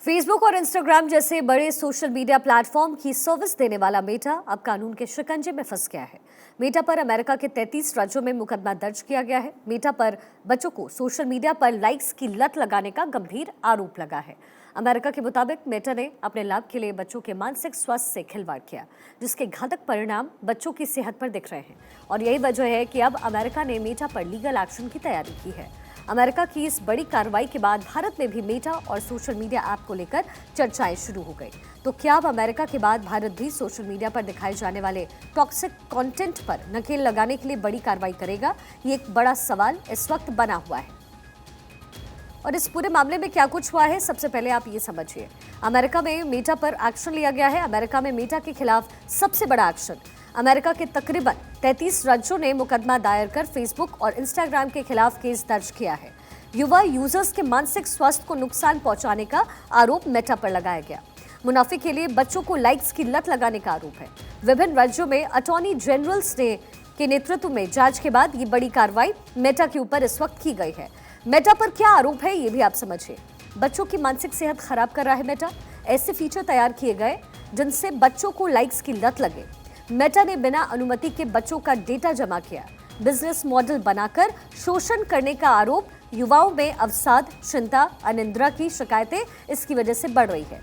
Facebook और Instagram जैसे बड़े सोशल मीडिया प्लेटफॉर्म की सर्विस देने वाला मेटा अब कानून के शिकंजे में फंस गया है। मेटा पर अमेरिका के 33 राज्यों में मुकदमा दर्ज किया गया है। मेटा पर बच्चों को सोशल मीडिया पर लाइक्स की लत लगाने का गंभीर आरोप लगा है। अमेरिका के मुताबिक मेटा ने अपने लाभ के लिए बच्चों के मानसिक स्वास्थ्य से खिलवाड़ किया, जिसके घातक परिणाम बच्चों की सेहत पर दिख रहे हैं। और यही वजह है कि अब अमेरिका ने मेटा पर लीगल एक्शन की तैयारी की है। अमेरिका की इस बड़ी कार्रवाई के बाद भारत में भी मेटा और सोशल मीडिया ऐप को लेकर चर्चाएं शुरू हो गई। तो क्या अब अमेरिका के बाद भारत भी सोशल मीडिया पर दिखाए जाने वाले टॉक्सिक कंटेंट पर नकेल लगाने के लिए बड़ी कार्रवाई करेगा? ये एक बड़ा सवाल इस वक्त बना हुआ है। और इस पूरे मामले में क्या कुछ हुआ है, सबसे पहले आप ये समझिए। अमेरिका में मेटा पर एक्शन लिया गया है। अमेरिका में मेटा के खिलाफ सबसे बड़ा एक्शन। अमेरिका के तकरीबन 33 राज्यों ने मुकदमा दायर कर फेसबुक और इंस्टाग्राम के खिलाफ केस दर्ज किया है। युवा यूजर्स के मानसिक स्वास्थ्य को नुकसान पहुंचाने का आरोप मेटा पर लगाया गया। मुनाफे के लिए बच्चों को लाइक्स की लत लगाने का आरोप है। विभिन्न राज्यों में अटॉर्नी जनरल्स के नेतृत्व में जांच के बाद ये बड़ी कार्रवाई मेटा के ऊपर इस वक्त की गई है। मेटा पर क्या आरोप है, ये भी आप समझिए। बच्चों की मानसिक सेहत खराब कर रहा है मेटा। ऐसे फीचर तैयार किए गए जिनसे बच्चों को लाइक्स की लत लगे। मेटा ने बिना अनुमति के बच्चों का डेटा जमा किया, बिजनेस मॉडल बनाकर शोषण करने का आरोप। युवाओं में अवसाद, चिंता, अनिद्रा की शिकायतें इसकी वजह से बढ़ रही है।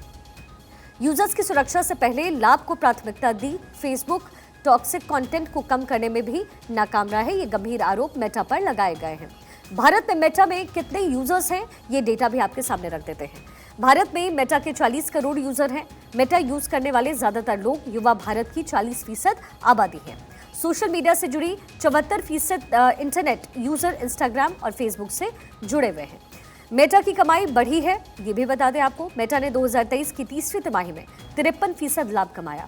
यूजर्स की सुरक्षा से पहले लाभ को प्राथमिकता दी। फेसबुक टॉक्सिक कंटेंट को कम करने में भी नाकाम रहा है। ये गंभीर आरोप मेटा पर लगाए गए हैं। भारत में मेटा में कितने यूजर्स हैं, ये डेटा भी आपके सामने रख देते हैं। भारत में मेटा के 40 करोड़ यूजर हैं। मेटा यूज करने वाले ज्यादातर लोग युवा भारत की 40% आबादी है। सोशल मीडिया से जुड़ी 74% इंटरनेट यूजर इंस्टाग्राम और फेसबुक से जुड़े हुए हैं। मेटा की कमाई बढ़ी है, ये भी बता दें आपको। मेटा ने 2023 की तीसरी तिमाही में 53% लाभ कमाया।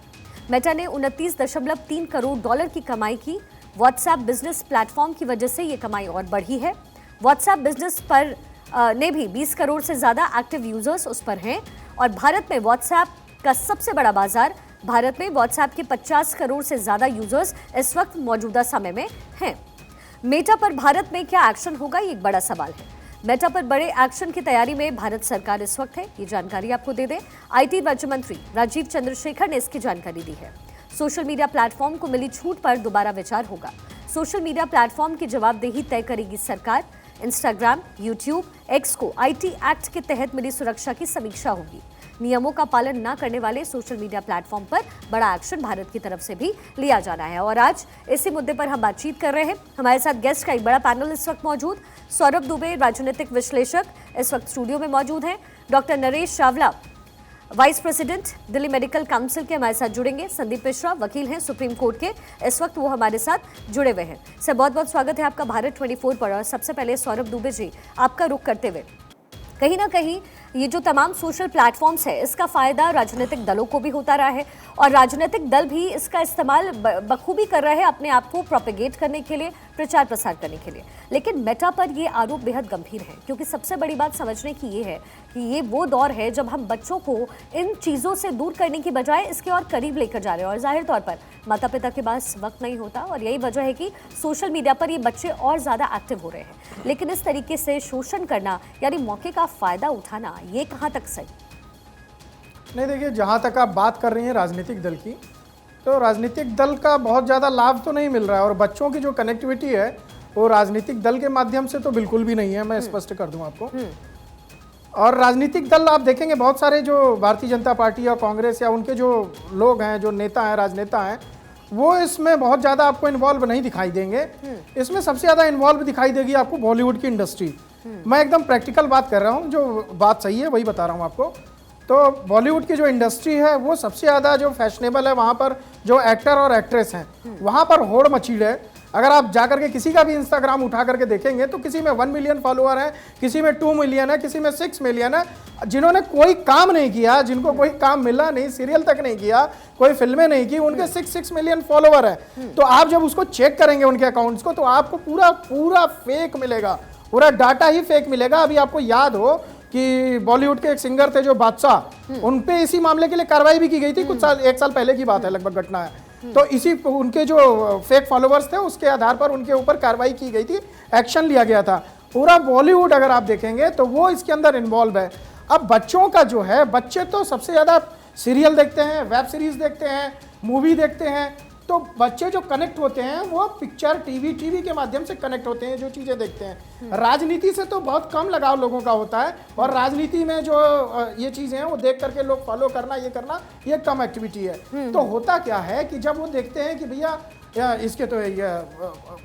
मेटा ने 29.3 करोड़ डॉलर की कमाई की। व्हाट्सएप बिजनेस प्लेटफॉर्म की वजह से ये कमाई और बढ़ी है। व्हाट्सएप बिजनेस पर ने भी 20 करोड़ से ज्यादा एक्टिव यूजर्स उस पर हैं। और भारत में व्हाट्सएप का सबसे बड़ा बाजार। भारत में व्हाट्सएप के 50 करोड़ से ज्यादा यूजर्स इस वक्त मौजूदा समय में हैं। मेटा पर भारत में क्या एक्शन होगा, ये एक बड़ा सवाल है। मेटा पर बड़े एक्शन की तैयारी में भारत सरकार इस वक्त है। ये जानकारी आपको दे दें, आईटी राज्य मंत्री राजीव चंद्रशेखर ने इसकी जानकारी दी है। सोशल मीडिया प्लेटफॉर्म को मिली छूट पर दोबारा विचार होगा। सोशल मीडिया प्लेटफॉर्म की जवाबदेही तय करेगी सरकार। इंस्टाग्राम, यूट्यूब, एक्स को आईटी एक्ट के तहत मिली सुरक्षा की समीक्षा होगी। नियमों का पालन न करने वाले सोशल मीडिया प्लेटफॉर्म पर बड़ा एक्शन भारत की तरफ से भी लिया जाना है। और आज इसी मुद्दे पर हम बातचीत कर रहे हैं। हमारे साथ गेस्ट का एक बड़ा पैनल इस वक्त मौजूद। सौरभ दुबे, राजनीतिक विश्लेषक, इस वक्त स्टूडियो में मौजूद हैं। Doctor Naresh Chawla, vice president Delhi medical council के, हमारे साथ जुड़ेंगे। संदीप मिश्रा, वकील हैं सुप्रीम कोर्ट के, इस वक्त वो हमारे साथ जुड़े हुए हैं। सर, बहुत बहुत स्वागत है आपका भारत 24 पर। और सबसे पहले सौरभ दुबे जी, आपका रुख करते हुए, कहीं ना कहीं ये जो तमाम सोशल प्लेटफॉर्म्स है, इसका फायदा राजनीतिक दलों को भी होता रहा है और राजनीतिक दल भी इसका इस्तेमाल बखूबी कर रहे हैं अपने आप को प्रोपेगेट करने के लिए, प्रचार प्रसार करने के लिए। लेकिन मेटा पर ये आरोप बेहद गंभीर है, क्योंकि सबसे बड़ी बात समझने की ये है कि ये वो दौर है जब हम बच्चों को इन चीज़ों से दूर करने की बजाय इसके और करीब लेकर जा रहे हैं। और जाहिर तौर पर माता पिता के पास वक्त नहीं होता और यही वजह है कि सोशल मीडिया पर ये बच्चे और ज़्यादा एक्टिव हो रहे हैं। लेकिन इस तरीके से शोषण करना, यानी मौके का फ़ायदा उठाना, ये कहाँ तक सही? नहीं, देखिए, जहाँ तक आप बात कर रही हैं राजनीतिक दल की, तो राजनीतिक दल का बहुत ज़्यादा लाभ तो नहीं मिल रहा है। और बच्चों की जो कनेक्टिविटी है वो राजनीतिक दल के माध्यम से तो बिल्कुल भी नहीं है, मैं स्पष्ट कर दूं आपको। और राजनीतिक दल आप देखेंगे, बहुत सारे जो भारतीय जनता पार्टी या कांग्रेस या उनके जो लोग हैं, जो नेता हैं, राजनेता हैं, वो इसमें बहुत ज़्यादा आपको इन्वॉल्व नहीं दिखाई देंगे। इसमें सबसे ज़्यादा इन्वॉल्व दिखाई देगी आपको बॉलीवुड की इंडस्ट्री। मैं एकदम प्रैक्टिकल बात कर रहा हूँ, जो बात सही है वही बता रहा हूँ आपको। तो बॉलीवुड की जो इंडस्ट्री है वो सबसे ज़्यादा जो फैशनेबल है, वहाँ पर जो एक्टर और एक्ट्रेस हैं, वहाँ पर होड़ मची है। अगर आप जाकर के किसी का भी इंस्टाग्राम उठा करके देखेंगे तो किसी में 1 मिलियन फॉलोअर है, किसी में 2 मिलियन है, किसी में 6 मिलियन है। जिन्होंने कोई काम नहीं किया, जिनको कोई काम मिला नहीं, सीरियल तक नहीं किया, कोई फिल्में नहीं की, उनके 6 मिलियन फॉलोअर है। तो आप जब उसको चेक करेंगे उनके अकाउंट्स को, तो आपको पूरा फेक मिलेगा, पूरा डाटा ही फेक मिलेगा। अभी आपको याद हो कि बॉलीवुड के एक सिंगर थे जो बादशाह, उनपे इसी मामले के लिए कार्रवाई भी की गई थी। कुछ एक साल पहले की बात है, लगभग घटना है। तो इसी उनके जो फेक फॉलोवर्स थे उसके आधार पर उनके ऊपर कार्रवाई की गई थी, एक्शन लिया गया था। पूरा बॉलीवुड अगर आप देखेंगे तो वो इसके अंदर इन्वॉल्व है। अब बच्चों का जो है, बच्चे तो सबसे ज़्यादा सीरियल देखते हैं, वेब सीरीज देखते हैं, मूवी देखते हैं। तो बच्चे जो कनेक्ट होते हैं वो पिक्चर, टीवी के माध्यम से कनेक्ट होते हैं, जो चीज़ें देखते हैं। राजनीति से तो बहुत कम लगाव लोगों का होता है, और राजनीति में जो ये चीज़ें हैं वो देख करके लोग फॉलो करना, ये कम एक्टिविटी है। तो होता क्या है कि जब वो देखते हैं कि भैया इसके तो ये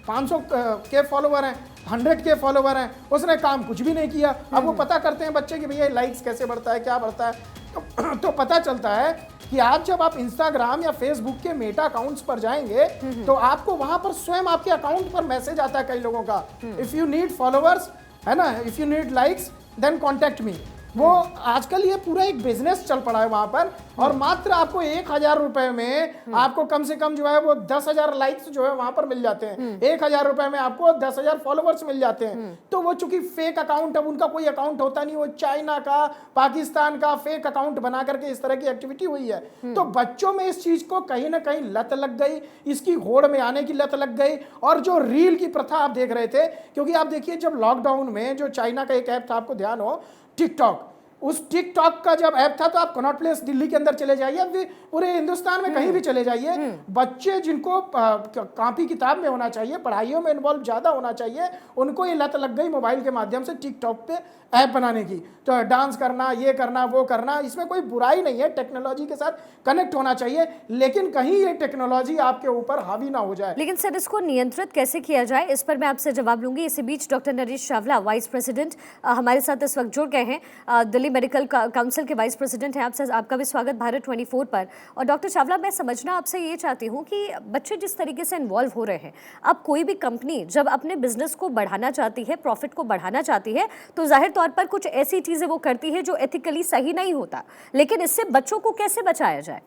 500 के फॉलोवर हैं, 100 के फॉलोवर हैं, उसने काम कुछ भी नहीं किया। अब वो पता करते हैं बच्चे कि भैया लाइक्स कैसे बढ़ता है, क्या बढ़ता है। तो पता चलता है कि आज जब आप इंस्टाग्राम या फेसबुक के मेटा अकाउंट्स पर जाएंगे तो आपको वहां पर स्वयं आपके अकाउंट पर मैसेज आता है कई लोगों का, इफ यू नीड फॉलोअर्स, है ना, if you need likes then contact me. वो आजकल ये पूरा एक बिजनेस चल पड़ा है वहां पर, और मात्र आपको 1,000 रुपए में आपको कम से कम जो है वो 10,000 लाइक्स जो है वहां पर मिल जाते हैं। 1,000 रुपए में आपको 10,000 फॉलोवर्स मिल जाते हैं। तो वो चूंकि फेक अकाउंट है, उनका कोई अकाउंट होता नहीं, वो चाइना का, पाकिस्तान का फेक अकाउंट बना करके इस तरह की एक्टिविटी हुई है। तो बच्चों में इस चीज को कहीं ना कहीं लत लग गई, इसकी होड़ में आने की लत लग गई। और जो रील की प्रथा आप देख रहे थे, क्योंकि आप देखिए जब लॉकडाउन में जो चाइना का एक ऐप था, आपको ध्यान हो, टिकटॉक, उस टिकटॉक का जब ऐप था तो आप कनॉट प्लेस दिल्ली के अंदर चले जाइए, अब पूरे हिंदुस्तान में कहीं भी चले जाइए, बच्चे जिनको कॉपी किताब में होना चाहिए, पढ़ाइयों में इन्वॉल्व ज्यादा होना चाहिए, उनको ये लत लग गई मोबाइल के माध्यम से टिकटॉक पे ऐप बनाने की। तो डांस करना, ये करना, वो करना, इसमें कोई बुराई नहीं है, टेक्नोलॉजी के साथ कनेक्ट होना चाहिए, लेकिन कहीं ये टेक्नोलॉजी आपके ऊपर हावी ना हो जाए। लेकिन सर, इसको नियंत्रित कैसे किया जाए, इस पर मैं आपसे जवाब लूंगी। इसी बीच doctor Naresh Chawla, vice president, हमारे साथ इस वक्त जुड़ गए हैं। दिल्ली मेडिकल काउंसिल के वाइस प्रेसिडेंट हैं। आपसे आपका भी स्वागत भारत 24 पर। और डॉक्टर चावला, मैं समझना आपसे ये चाहती हूँ कि बच्चे जिस तरीके से इन्वॉल्व हो रहे हैं, अब कोई भी कंपनी जब अपने बिजनेस को बढ़ाना चाहती है, प्रॉफिट को बढ़ाना चाहती है, तो जाहिर तौर पर कुछ ऐसी चीजें वो करती है जो एथिकली सही नहीं होता, लेकिन इससे बच्चों को कैसे बचाया जाए?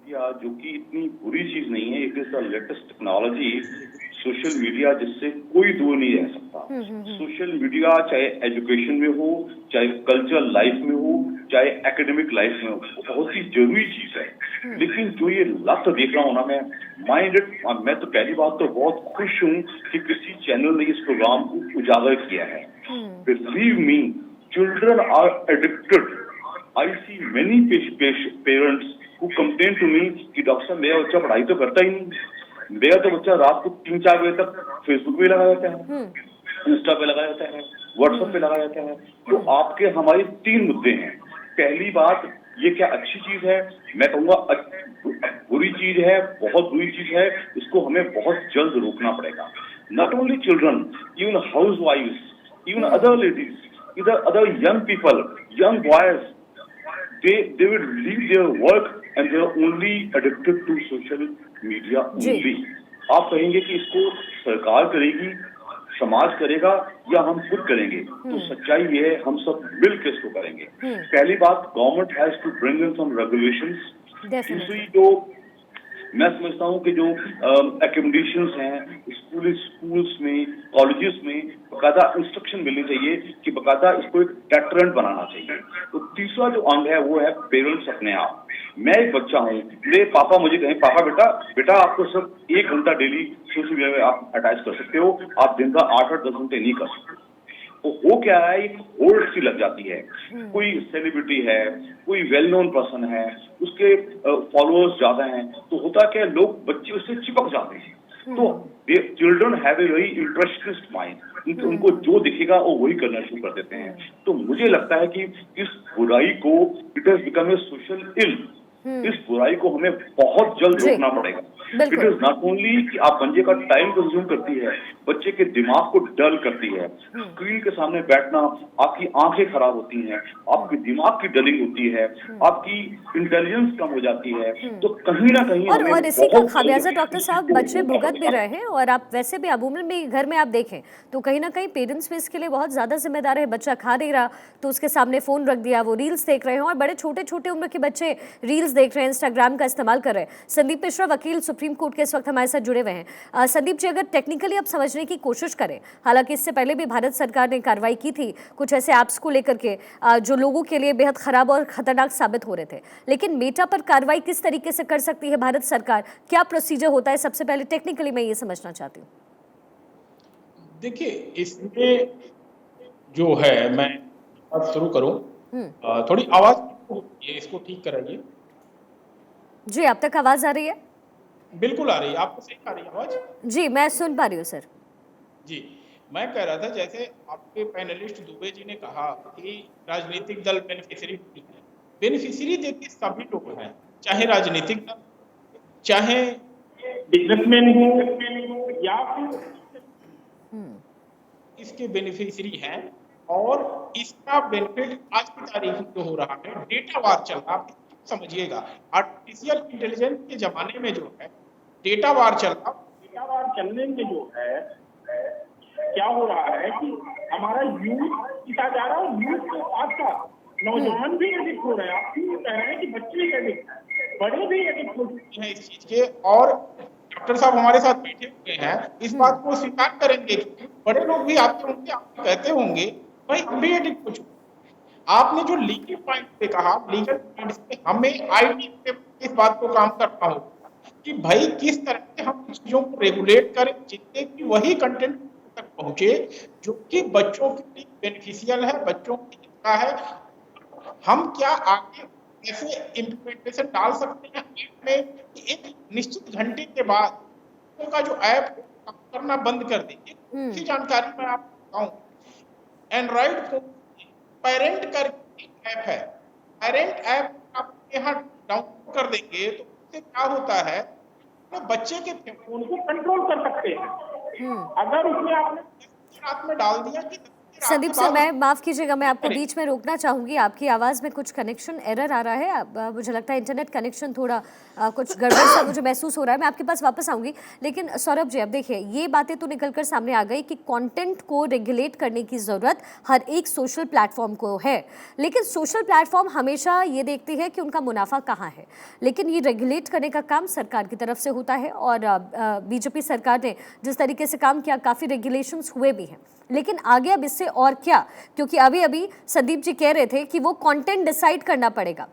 जो कि इतनी बुरी चीज नहीं है, it is the latest technology, social media, जिससे कोई दूर नहीं रह सकता। सोशल मीडिया चाहे एजुकेशन में हो, चाहे कल्चरल लाइफ में हो, चाहे एकेडमिक लाइफ में हो, बहुत ही जरूरी चीज है। लेकिन जो ये लत देख रहा हूँ ना मैं तो पहली बात तो बहुत खुश हूँ कि किसी चैनल ने इस प्रोग्राम को उजागर किया है। Believe me, children are addicted. I see many parents who complain to me कि डॉक्टर साहब मेरा बच्चा पढ़ाई तो करता ही नहीं, मेरा तो बच्चा रात को 3-4 बजे तक फेसबुक पे लगा रहता है, इंस्टा पे लगा रहता है, व्हाट्सएप पे लगा रहता है। तो आपके हमारे 3 मुद्दे हैं। पहली बात, ये क्या अच्छी चीज है? मैं कहूँगा बुरी चीज है, बहुत बुरी चीज है। इसको हमें बहुत जल्द रोकना पड़ेगा। Not only children, even house wives, even other ladies, इधर other young people, young boys, they will leave their work and they are only addicted to social media only. आप कहेंगे कि इसको सरकार करेगी, समाज करेगा, या हम खुद करेंगे? तो सच्चाई ये है, हम सब मिलकर इसको करेंगे। पहली बात, government has to bring in some regulations. दूसरी, जो मैं समझता हूँ कि जो एकोमोडेशंस हैं स्कूल्स में, कॉलेजेस में, बकायदा इंस्ट्रक्शन मिलनी चाहिए कि बकायदा इसको एक डेटरेंट बनाना चाहिए। तो तीसरा जो अंग है वो है पेरेंट्स अपने आप। मैं एक बच्चा हूँ, मेरे पापा मुझे कहें, पापा बेटा आपको सिर्फ 1 घंटा डेली सोशल मीडिया में आप अटैच कर सकते हो, आप दिन का 8-10 घंटे नहीं कर सकते। तो हो क्या है, एक होल्ड सी लग जाती है। कोई सेलिब्रिटी है, कोई वेल नोन पर्सन है, उसके फॉलोअर्स ज्यादा हैं, तो होता क्या है, लोग, बच्चे उससे चिपक जाते हैं। तो children have a very interested mind, उनको जो दिखेगा वो वही करना शुरू कर देते हैं। तो मुझे लगता है कि इस बुराई को, it has become a social ill, इस बुराई को हमें बहुत जल्द रोकना पड़ेगा। इट इज नॉट ओनली कि आप बच्चे का टाइम कंज्यूम करती है, बच्चे के दिमाग को डल करती है। स्क्रीन के सामने बैठना, आपकी आंखें खराब होती हैं, आपके दिमाग की डलिंग होती है, आपकी इंटेलिजेंस कम हो जाती है। तो कहीं ना कहीं और इसी का खामियाजा डॉक्टर साहब बच्चे भुगत भी रहे हैं। और आप वैसे भी अमूमन भी घर में आप देखें तो कहीं ना कहीं पेरेंट्स भी इसके लिए बहुत ज्यादा जिम्मेदार है। बच्चा खा नहीं रहा तो उसके सामने फोन रख दिया, वो रील्स देख रहे हैं, और बड़े छोटे छोटे उम्र के बच्चे रील्स देख रहे हैं, इंस्टाग्राम का इस्तेमाल कर रहे हैं। संदीप मिश्रा, वकील, सुप्रीम कोर्ट के इस वक्त हमारे साथ जुड़े हुए हैं। संदीप जी, अगर टेक्निकली आप समझने की कोशिश करें, हालांकि इससे पहले भी भारत सरकार ने कार्रवाई की थी कुछ ऐसे ऐप्स को लेकर के जो लोगों के लिए बेहद खराब और खतरनाक साबित हो रहे थे, लेकिन मेटा पर कार्रवाई किस तरीके से कर सकती है भारत सरकार? क्या प्रोसीजर होता है? सबसे पहले टेक्निकली मैं ये समझना चाहती हूँ। देखिए, इसमें जो है, मैं बात शुरू करूँ, थोड़ी आवाज़ ये इसको ठीक कराइए। जी, अब तक आवाज़ आ रही है? बिल्कुल आ रही है, आपको सही आ रही है आवाज़? जी, मैं सुन पा रही हूँ सर। जी, मैं कह रहा था जैसे आपके पैनलिस्ट दुबे जी ने कहा कि राजनीतिक दल बेनिफिशियरी नहीं है। बेनिफिशियरी देखिए सभी लोग हैं, चाहे राजनीतिक दल, चाहे बिज़नेसमैन हो या फिर इसके बेनिफिशियरी हैं, और इसका बेनिफिट आज की तारीख में जो हो रहा है, डेटा वार चल रहा है। आप समझिएगा, आर्टिफिशियल इंटेलिजेंस के ज़माने में जो है, डेटा वार चल रहा, डेटा वार चलने में जो है क्या हो रहा है कि हमारा यूथ पिता जा रहा है, यूथ के साथ-साथ नौजवान भी एडिक्ट हो रहे हैं। आप क्यों कह रहे हैं कि बच्चे भी एडिक्ट हैं, बड़े भी एडिक्ट हो चुके हैं इस चीज़ के, और डॉक्टर साहब हमारे साथ बैठे हुए हैं, इस बात को स्वीकार करेंगे कि बड़े लोग भी आते होंगे, आपको कहते होंगे, भाई हम भी एडिक्ट हो चुके हैं। आपने जो लीगल पॉइंट पे कहा, लीगल पॉइंट पे हमें आईटी पे इस बात को काम करना होगा कि भाई किस तरह से हम चीजों को रेगुलेट करें, जिससे कि वही कंटेंट तक पहुंचे जो कि बच्चों के लिए बेनिफिशियल है, बच्चों की हिस्सा है। हम क्या आगे ऐसे इम्प्लीमेंटेशन डाल सकते हैं ऐप में कि एक निश्चित घंटे के बाद का जो ऐप काम करना बंद कर देंगे। इसकी जानकारी मैं आपको बताऊं, एंड्रॉइड फोन पेरेंट करके ऐप है, पेरेंट ऐप आप यहाँ डाउनलोड कर देंगे तो उससे क्या होता है, तो बच्चे के फोन को कंट्रोल कर सकते हैं। अगर उसमें आपने रात में डाल दिया कि संदीप सर, मैं माफ़ कीजिएगा, मैं आपको बीच में रोकना चाहूँगी। आपकी आवाज़ में कुछ कनेक्शन एरर आ रहा है। मुझे लगता है इंटरनेट कनेक्शन थोड़ा कुछ गड़बड़ सा मुझे महसूस हो रहा है। मैं आपके पास वापस आऊँगी। लेकिन सौरभ जी, अब देखिए, ये बातें तो निकल कर सामने आ गई कि कंटेंट को रेगुलेट करने की ज़रूरत हर एक सोशल प्लेटफॉर्म को है। लेकिन सोशल प्लेटफॉर्म हमेशा ये देखते हैं कि उनका मुनाफा कहाँ है। लेकिन ये रेगुलेट करने का काम सरकार की तरफ से होता है, और बीजेपी सरकार ने जिस तरीके से काम किया, काफ़ी रेगुलेशंस हुए भी हैं। लेकिन आगे अब इससे और क्या, क्योंकि अभी अभी संदीप जी कह रहे थे कि वो कंटेंट डिसाइड करना पड़ेगा।